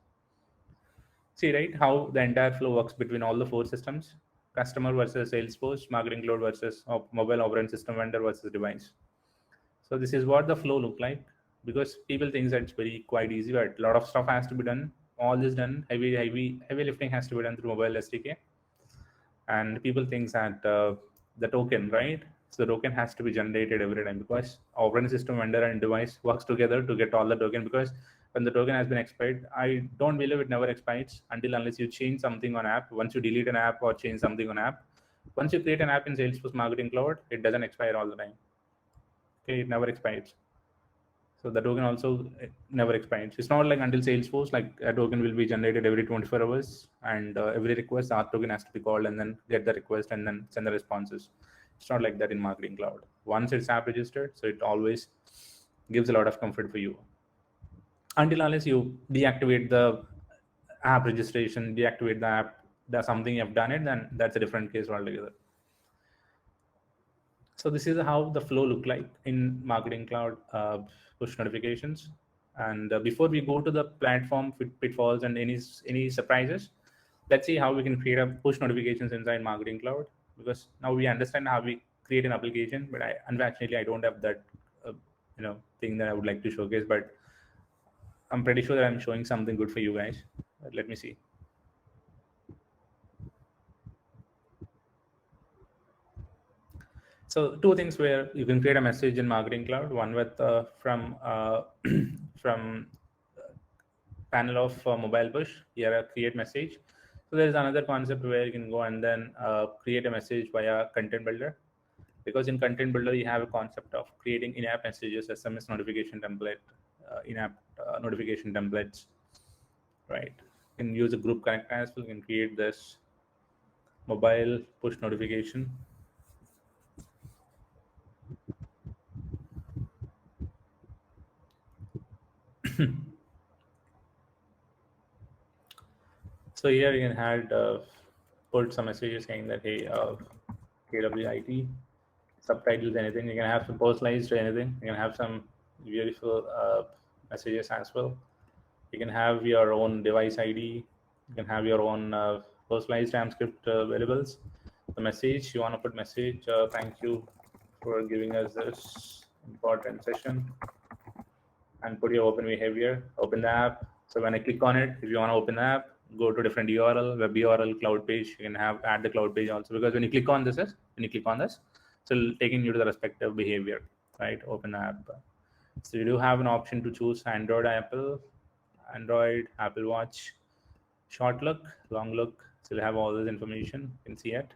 See, right, how the entire flow works between all the four systems: customer versus Salesforce, marketing cloud versus mobile operating system vendor versus device. So this is what the flow look like, because people think that it's very quite easy, but a lot of stuff has to be done. All this done, heavy lifting has to be done through mobile SDK. And people think that the token, right? So the token has to be generated every time, because operating system vendor and device works together to get all the token. Because when the token has been expired, I don't believe it never expires until unless you change something on app. Once you delete an app or change something on app, once you create an app in Salesforce Marketing Cloud, it doesn't expire all the time. Okay, it never expires. So the token also never expires. It's not like until Salesforce, like a token will be generated every 24 hours, and every request, our token has to be called and then get the request and then send the responses. It's not like that in Marketing Cloud. Once it's app registered, so it always gives a lot of comfort for you. Until unless you deactivate the app registration, deactivate the app, that's something you've done it, then that's a different case altogether. So this is how the flow look like in Marketing Cloud push notifications. And before we go to the platform pitfalls and any surprises, let's see how we can create a push notifications inside Marketing Cloud, because now we understand how we create an application. But unfortunately I don't have that thing that I would like to showcase. But I'm pretty sure that I'm showing something good for you guys. Let me see. So two things where you can create a message in Marketing Cloud. One with from panel of mobile push. Here a create message. So there is another concept where you can go and then create a message via content builder. Because in content builder you have a concept of creating in-app messages, SMS notification template, in-app notification templates, right? You can use a group connect as well. You can create this mobile push notification. So here you can add put some messages saying that, hey, KWIT, subtitles, anything. You can have some personalized or anything. You can have some beautiful messages as well. You can have your own device ID. You can have your own personalized transcript variables. The message, you want to put message, thank you for giving us this important session, and put your open behavior, open the app. So when I click on it, if you want to open the app, go to different URL, web URL, cloud page. You can add the cloud page also, because when you click on this, so taking you to the respective behavior, right? Open the app. So you do have an option to choose Android, Android, Apple Watch, short look, long look. So you have all this information. You can see it.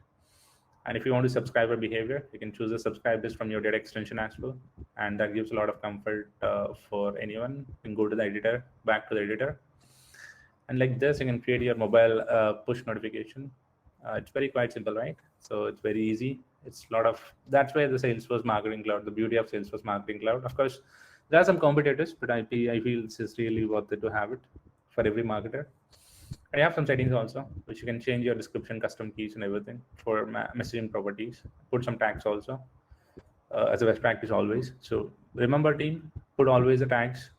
And if you want to subscriber behavior, you can choose a subscribe list from your data extension as well. And that gives a lot of comfort for anyone. You can go to the editor, back to the editor. And like this, you can create your mobile push notification. It's quite simple, right? So it's very easy. It's a lot of, that's where the Salesforce Marketing Cloud, the beauty of Salesforce Marketing Cloud. Of course, there are some competitors, but I feel it's really worth it to have it for every marketer. I have some settings also, which you can change your description, custom keys, and everything for messaging properties. Put some tags also as a best practice always. So remember, team, put always the tags.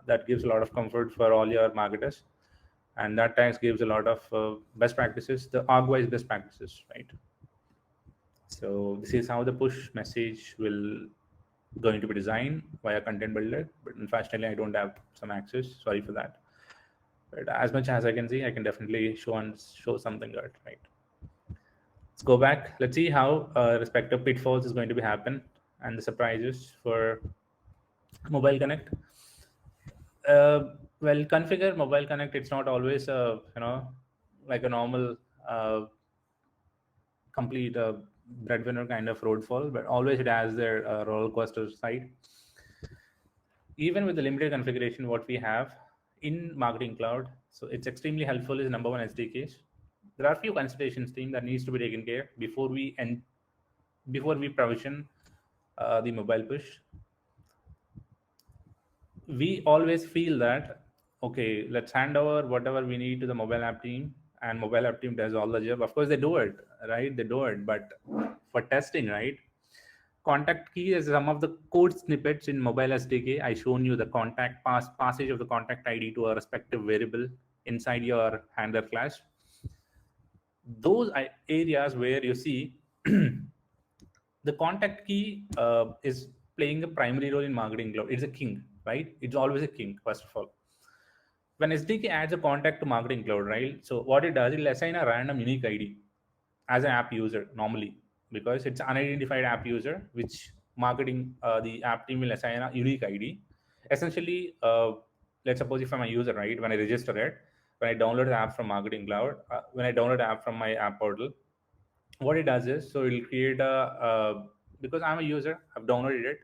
That gives a lot of comfort for all your marketers, and that tags gives a lot of best practices, the org-wise best practices, right? So this is how the push message will going to be designed via content builder. But unfortunately, I don't have some access. Sorry for that. But as much as I can see, I can definitely show something good, right? Let's go back. Let's see how respective pitfalls is going to be happen and the surprises for Mobile Connect. Well, configure Mobile Connect. It's not always like a normal complete breadwinner kind of road fall, but always it has their roller coaster side. Even with the limited configuration, what we have in Marketing Cloud, So it's extremely helpful is number one SDKs. There are a few considerations team that needs to be taken care before we provision the mobile push. We always feel that, okay, let's hand over whatever we need to the mobile app team, and mobile app team does all the job. Of course they do it, right? They do it, but for testing, right? Contact key is some of the code snippets in mobile SDK. I shown you the passage of the contact ID to a respective variable inside your handler class. Those areas where you see the contact key is playing a primary role in marketing cloud. It's a king, right? It's always a king, first of all. When SDK adds a contact to marketing cloud, right? So what it does, it'll assign a random unique ID as an app user normally, because it's unidentified app user, which marketing the app team will assign a unique ID. Essentially, let's suppose if I'm a user, right? When I register it, when I download the app from marketing cloud, when I download the app from my app portal, what it does is, so it'll create because I'm a user, I've downloaded it,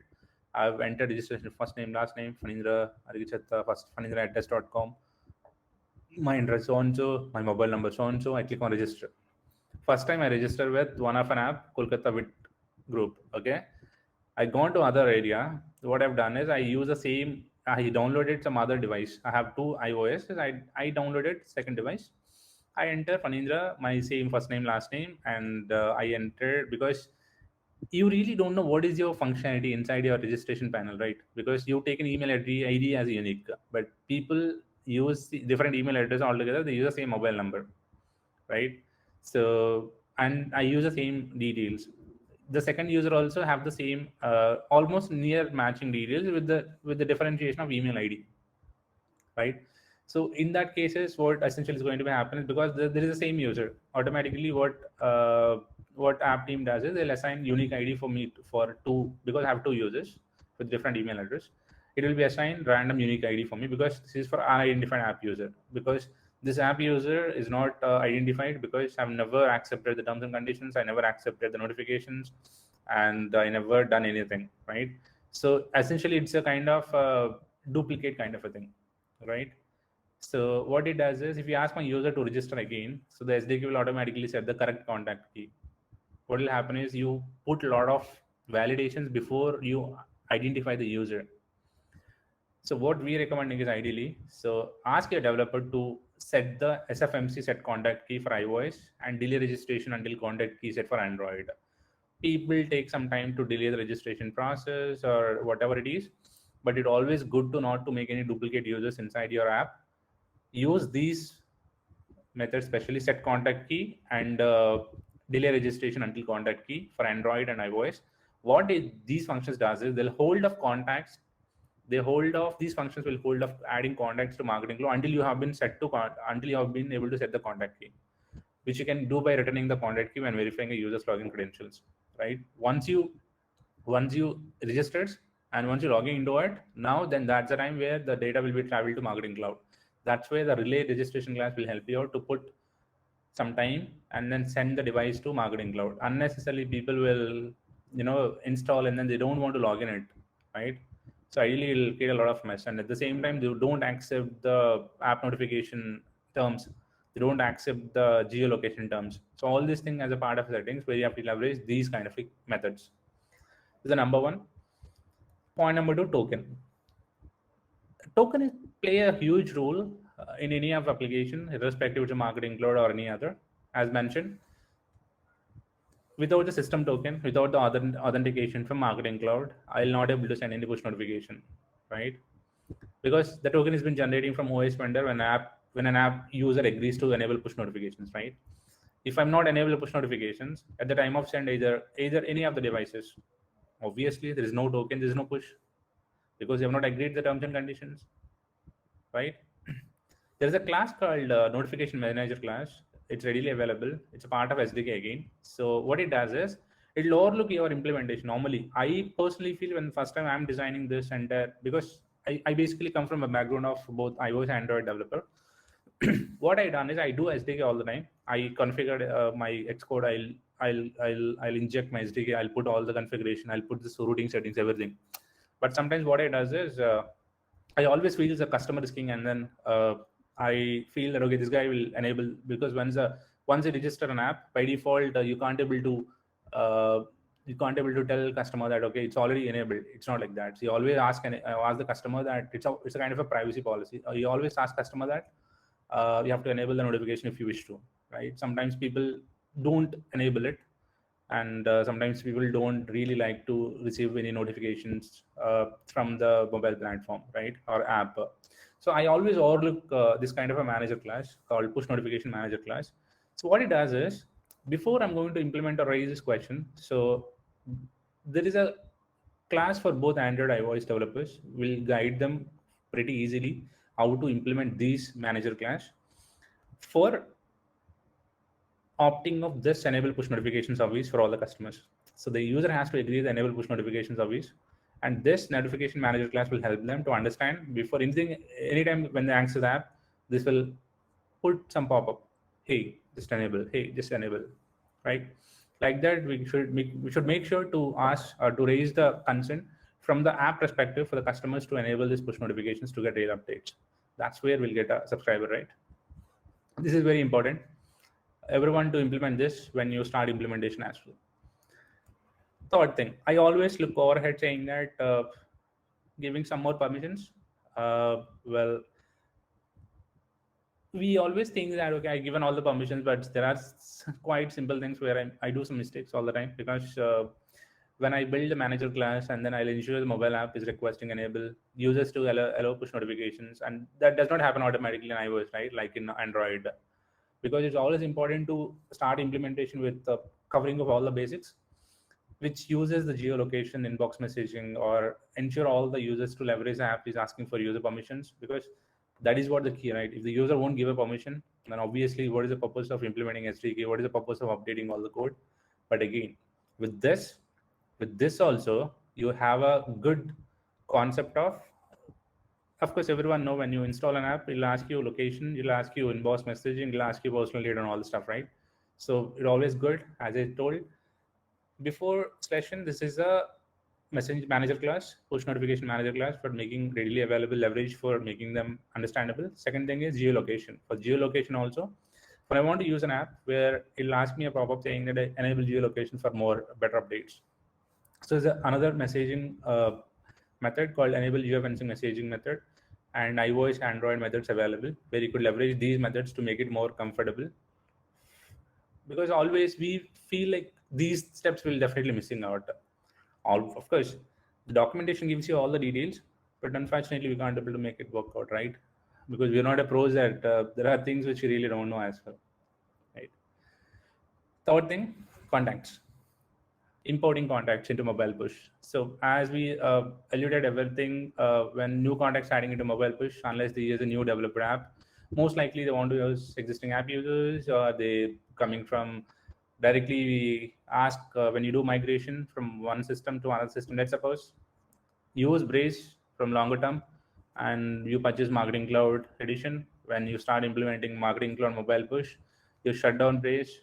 I've entered registration, first name, last name, Fanindra Arigichatta, first Fanindra@test.com, my address so and so, my mobile number so and so. I click on register. First time I register with one of an app, Kolkata Wit group. Okay, I gone to other area. What I've done is I use the same. I downloaded some other device. I have two iOS. I downloaded second device. I enter Fanindra, my same first name, last name, and I entered, because you really don't know what is your functionality inside your registration panel, right? Because you take an email ID as unique, but people use different email address altogether. They use the same mobile number, right? So, and I use the same details. The second user also have the same almost near matching details with the differentiation of email ID, right? So in that cases, what essentially is going to be happening, because there is the same user, automatically what app team does is they'll assign unique ID for me for two, because I have two users with different email address. It will be assigned random unique ID for me, because this is for unidentified app user, because this app user is not identified, because I've never accepted the terms and conditions, I never accepted the notifications, and I never done anything, right? So essentially it's a kind of duplicate kind of a thing, right? So what it does is, if you ask my user to register again, so the SDK will automatically set the correct contact key. What will happen is you put a lot of validations before you identify the user. So what we recommending is, ideally, so ask your developer to set the SFMC set contact key for iOS and delay registration until contact key set for Android. People take some time to delay the registration process or whatever it is, but it's always good to not to make any duplicate users inside your app. Use these methods, especially set contact key and delay registration until contact key for Android and iOS. What these functions does is they'll hold off contacts. These functions will hold off adding contacts to marketing cloud until you have been until you have been able to set the contact key, which you can do by returning the contact key when verifying a user's login credentials, right? Once you registered and once you log into it, now then that's the time where the data will be traveled to marketing cloud. That's where the relay registration class will help you out to put some time and then send the device to marketing cloud. Unnecessarily people will install and then they don't want to log in it, right? So ideally it'll create a lot of mess, and at the same time they don't accept the app notification terms, they don't accept the geolocation terms. So all these things as a part of settings where you have to leverage these kind of methods. This is the number one. Point number two, token. Token play a huge role in any of application, irrespective of marketing cloud or any other. As mentioned, without the system token, without the authentication from marketing cloud, I'll not able to send any push notification, right? Because the token has been generating from OS vendor when an app user agrees to enable push notifications, right? If I'm not enable push notifications at the time of send either any of the devices, obviously there is no token, there is no push, because you have not agreed the terms and conditions, right? There is a class called notification manager class. It's readily available. It's a part of SDK again. So what it does is it will overlook your implementation. Normally, I personally feel when first time I'm designing this entire, because I basically come from a background of both iOS and Android developer. What I done is I do SDK all the time. I configured my Xcode. I'll inject my SDK. I'll put all the configuration. I'll put the routing settings, everything. But sometimes what I does is I always feel the customer is king, and then I feel that, okay, this guy will enable, because once you register an app, by default, you can't able to tell customer that, okay, it's already enabled. It's not like that. So you always ask the customer that it's a kind of a privacy policy. You always ask customer that you have to enable the notification if you wish to, right? Sometimes people don't enable it, and sometimes people don't really like to receive any notifications from the mobile platform, right, or app. So I always overlook this kind of a manager class called push notification manager class. So what it does is, before I'm going to implement or raise this question, so there is a class for both Android iOS developers, will guide them pretty easily how to implement these manager class for opting of this enable push notification service for all the customers. So the user has to agree to enable push notification service, and this notification manager class will help them to understand before anything, anytime when they access the app, this will put some pop-up, hey, just enable, hey, just enable, right? Like that, we should make sure to ask or to raise the consent from the app perspective for the customers to enable these push notifications to get real updates. That's where we'll get a subscriber, right? This is very important, everyone to implement this when you start implementation as well. Third thing, I always look overhead saying that giving some more permissions. Well, we always think that, okay, I given all the permissions, but there are quite simple things where I do some mistakes all the time, because when I build a manager class and then I'll ensure the mobile app is requesting enable users to allow push notifications, and that does not happen automatically in iOS, right? Like in Android, because it's always important to start implementation with the covering of all the basics, which uses the geolocation, inbox messaging, or ensure all the users to leverage the app is asking for user permissions, because that is what the key, right? If the user won't give a permission, then obviously what is the purpose of implementing SDK? What is the purpose of updating all the code? But again, with this also, you have a good concept of course, everyone know when you install an app, it'll ask you location, it'll ask you inbox messaging, it'll ask you personal data and all the stuff, right? So it's always good, as I told before session, this is a message manager class, push notification manager class for making readily available leverage for making them understandable. Second thing is geolocation. For geolocation also, when I want to use an app where it'll ask me a pop-up saying that I enable geolocation for more better updates. So there's another messaging method called enable geofencing messaging method, and iOS Android methods available where you could leverage these methods to make it more comfortable, because always we feel like these steps will definitely missing out. Of course, the documentation gives you all the details, but unfortunately we can't able to make it work out, right? Because we're not a pros that there are things which you really don't know as well, right? Third thing, contacts, importing contacts into mobile push. So as we alluded everything, when new contacts adding into mobile push, unless they use a new developer app, most likely they want to use existing app users, or they coming from directly. We ask when you do migration from one system to another system, let's suppose use Braze from longer term and you purchase Marketing Cloud edition. When you start implementing Marketing Cloud mobile push, you shut down Braze,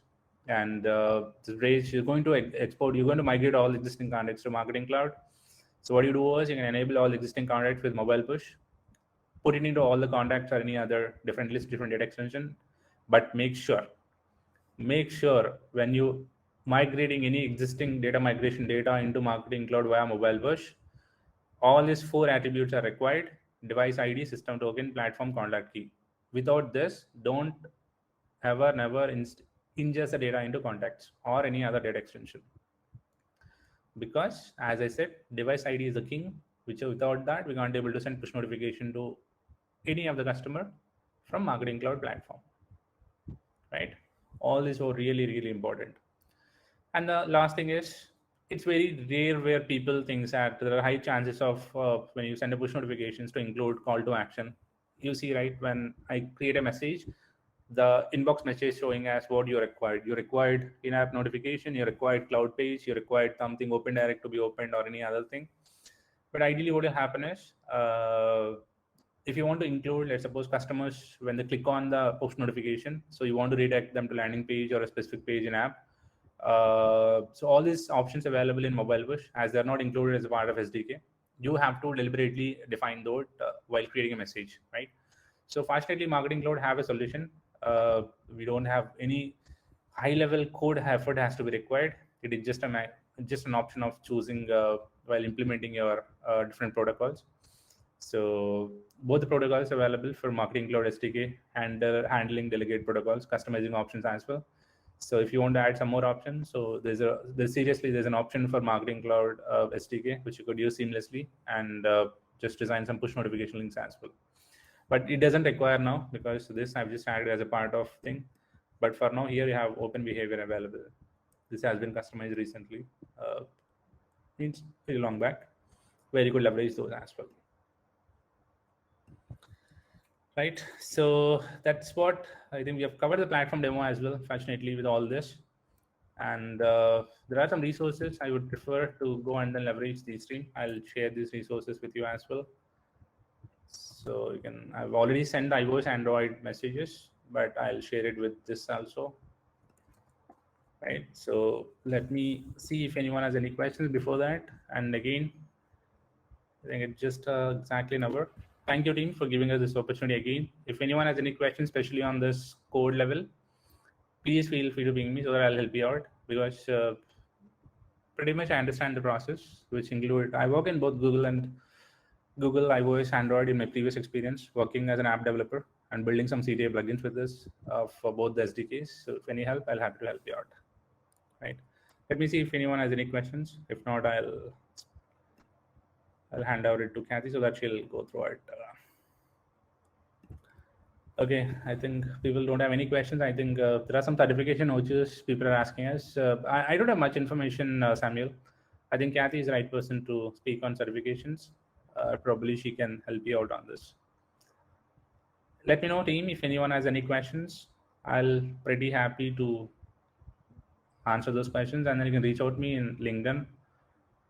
and this Braze you're going to export, you're going to migrate all existing contacts to Marketing Cloud. So what you do is you can enable all existing contacts with mobile push, put it into all the contacts or any other different list, different data extension, but make sure when you migrating any existing data migration data into Marketing Cloud via mobile push, all these four attributes are required: device ID, system token, platform, contact key. Without this, don't ever never ingest the data into contacts or any other data extension, because as I said, device ID is the king, which without that we can't able to send push notification to any of the customer from Marketing Cloud platform, right? All these are really, really important. And the last thing is, it's very rare where people think that there are high chances of when you send a push notifications to include call to action. You see, right, when I create a message, the inbox message showing as what you required. You required in-app notification, you required cloud page, you required something open direct to be opened or any other thing. But ideally what will happen is, if you want to include, let's suppose customers, when they click on the push notification, so you want to redirect them to landing page or a specific page in app. So all these options available in mobile push, as they're not included as a part of SDK, you have to deliberately define those while creating a message, right? So fortunately, Marketing Cloud have a solution. We don't have any high-level code effort has to be required. It is just an option of choosing while implementing your different protocols. So both the protocols available for Marketing Cloud SDK and handling delegate protocols, customizing options as well. So if you want to add some more options, so there's an option for Marketing Cloud SDK which you could use seamlessly, and just design some push notification links as well. But it doesn't require now, because this I've just added as a part of thing. But for now, here you have open behavior available. This has been customized recently, means very long back, where you could leverage those as well. Right, so that's what I think we have covered the platform demo as well, fortunately, with all this. And there are some resources I would prefer to go and then leverage these stream. I'll share these resources with you as well. So you can, I've already sent iOS, Android messages, but I'll share it with this also. Right, so let me see if anyone has any questions before that. And again, I think it's just exactly an hour. Thank you, team, for giving us this opportunity again. If anyone has any questions, especially on this code level, please feel free to ping me so that I'll help you out, because pretty much I understand the process, which include, I work in both Google, iOS, Android in my previous experience, working as an app developer and building some CTA plugins with this for both the SDKs. So if any help, I'll happy to help you out. Right. Let me see if anyone has any questions. If not, I'll hand over it to Kathy so that she'll go through it. Okay, I think people don't have any questions. I think there are some certification notes people are asking us. I don't have much information, Samuel. I think Kathy is the right person to speak on certifications. Probably she can help you out on this. Let me know, team, if anyone has any questions. I'll pretty happy to answer those questions, and then you can reach out to me in LinkedIn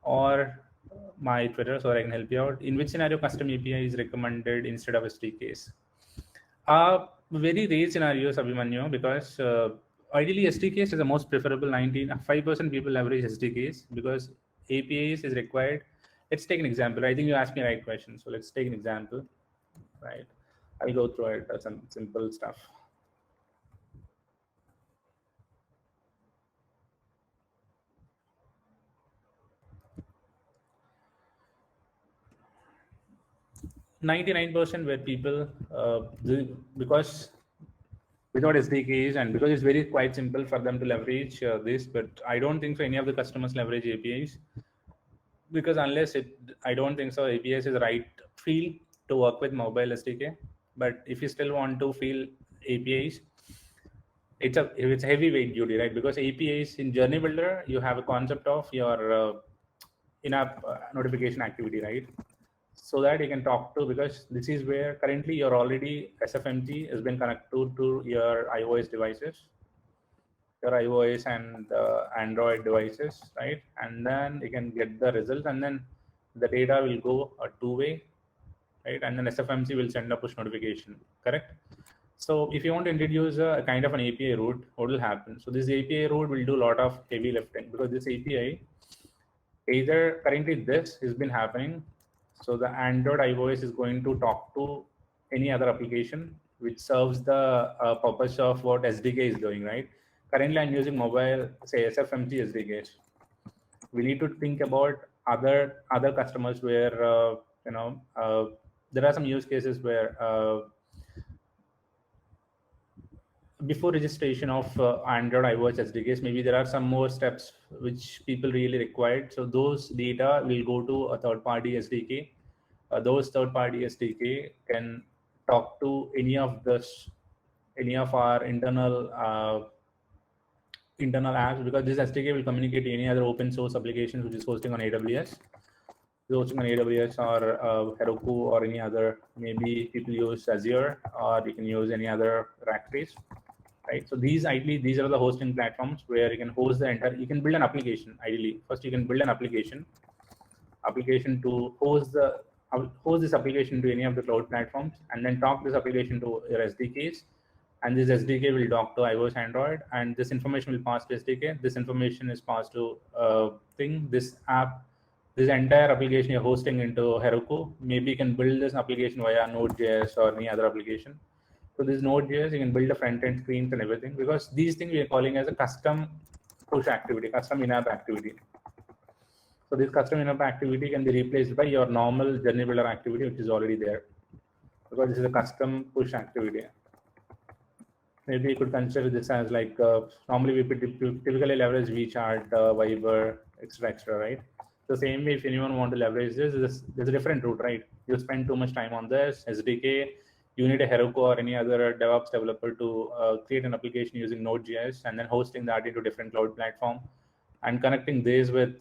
or my Twitter so I can help you out. In which scenario custom API is recommended instead of SDKs? Very rare scenarios, Abhimanyu, because ideally SDKs is the most preferable. 5% people leverage SDKs because APIs is required. Let's take an example. I think you asked me the right question. So let's take an example, right? I'll go through it, some simple stuff. %99 where people, because without SDKs and because it's very quite simple for them to leverage this, but I don't think so any of the customers leverage APIs, because unless I don't think so APIs is the right field to work with mobile SDK. But if you still want to feel APIs, it's a heavyweight duty, right? Because APIs in Journey Builder, you have a concept of your in-app notification activity, right? So that you can talk to, because this is where currently you're already SFMT has been connected to your iOS devices, your iOS and Android devices, right? And then you can get the results, and then the data will go a two-way, right? And then SFMC will send a push notification, correct? So if you want to introduce a kind of an API route, what will happen? So this API route will do a lot of heavy lifting, because this API, either currently this has been happening. So the Android iOS is going to talk to any other application which serves the purpose of what SDK is doing, right? Currently, I'm using mobile, say SFMT SDKs. We need to think about other customers where there are some use cases where before registration of Android iOS SDKs, maybe there are some more steps which people really required. So those data will go to a third-party SDK. Those third-party SDK can talk to any of our internal apps, because this SDK will communicate to any other open source applications which is hosting on AWS. Hosting on AWS or Heroku or any other, maybe people use Azure, or you can use any other Rackspace, right? So these are the hosting platforms where you can host the entire, you can build an application. Ideally, first you can build an application to host this application to any of the cloud platforms, and then talk this application to your SDKs. And this SDK will talk to iOS, Android, and this information will pass to SDK. This information is passed to thing. This app this entire application you're hosting into Heroku, maybe you can build this application via Node.js or any other application. So this Node.js, you can build a front-end screens and everything, because these things we are calling as a custom push activity, custom in-app activity. So this custom in-app activity can be replaced by your normal journey builder activity, which is already there, because this is a custom push activity. Maybe you could consider this as like, normally we typically leverage WeChat, Viber, etc., right? The same way, if anyone want to leverage this, there's a different route, right? You spend too much time on this SDK, you need a Heroku or any other DevOps developer to create an application using Node.js and then hosting that into different cloud platform and connecting this with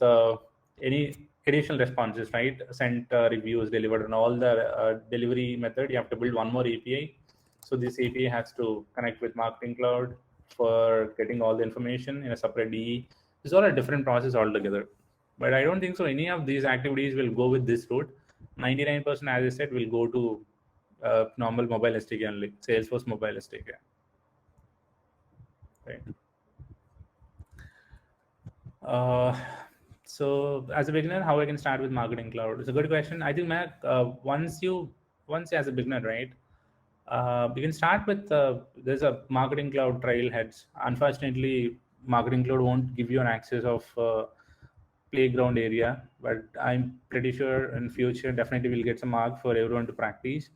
any additional responses, right? Sent reviews, delivered, and all the delivery method. You have to build one more API. So this API has to connect with Marketing Cloud for getting all the information in a separate DE. It's all a different process altogether. But I don't think so any of these activities will go with this route. 99%, as I said, will go to normal mobile SDK only, Salesforce mobile SDK. Right. So as a beginner, how I can start with Marketing Cloud? It's a good question. I think, Mac, once as a beginner, right, you can start with, there's a Marketing Cloud trailheads. Unfortunately, Marketing Cloud won't give you an access of playground area, but I'm pretty sure in future, definitely we'll get some mark for everyone to practice.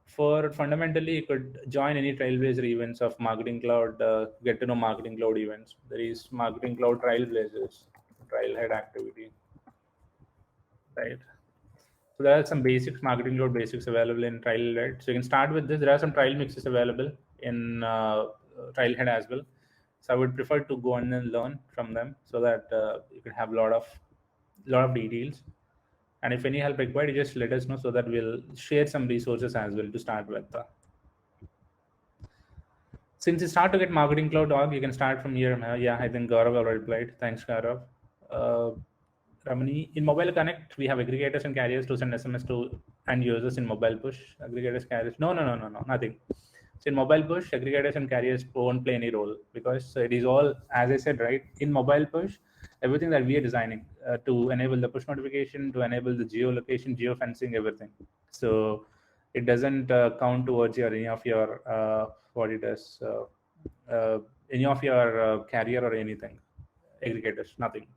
For fundamentally, you could join any Trailblazer events of Marketing Cloud, get to know Marketing Cloud events. There is Marketing Cloud Trailblazers, Trailhead activity, right? So there are some basics, Marketing Cloud basics available in Trailhead. So you can start with this. There are some trial mixes available in Trailhead as well. So I would prefer to go and then learn from them so that you can have a lot of details. And if any help required, you just let us know so that we'll share some resources as well to start with. Since you start to get Marketing Cloud org, you can start from here. Yeah, I think Gaurav already replied. Thanks, Gaurav. Ramani, in Mobile Connect, we have aggregators and carriers to send SMS to end users in mobile push. Aggregators, carriers. No, nothing. So in mobile push, aggregators and carriers won't play any role because it is all, as I said, right, in mobile push, everything that we are designing to enable the push notification, to enable the geolocation, geofencing, everything. So it doesn't count towards any of your any of your carrier or anything, aggregators, nothing.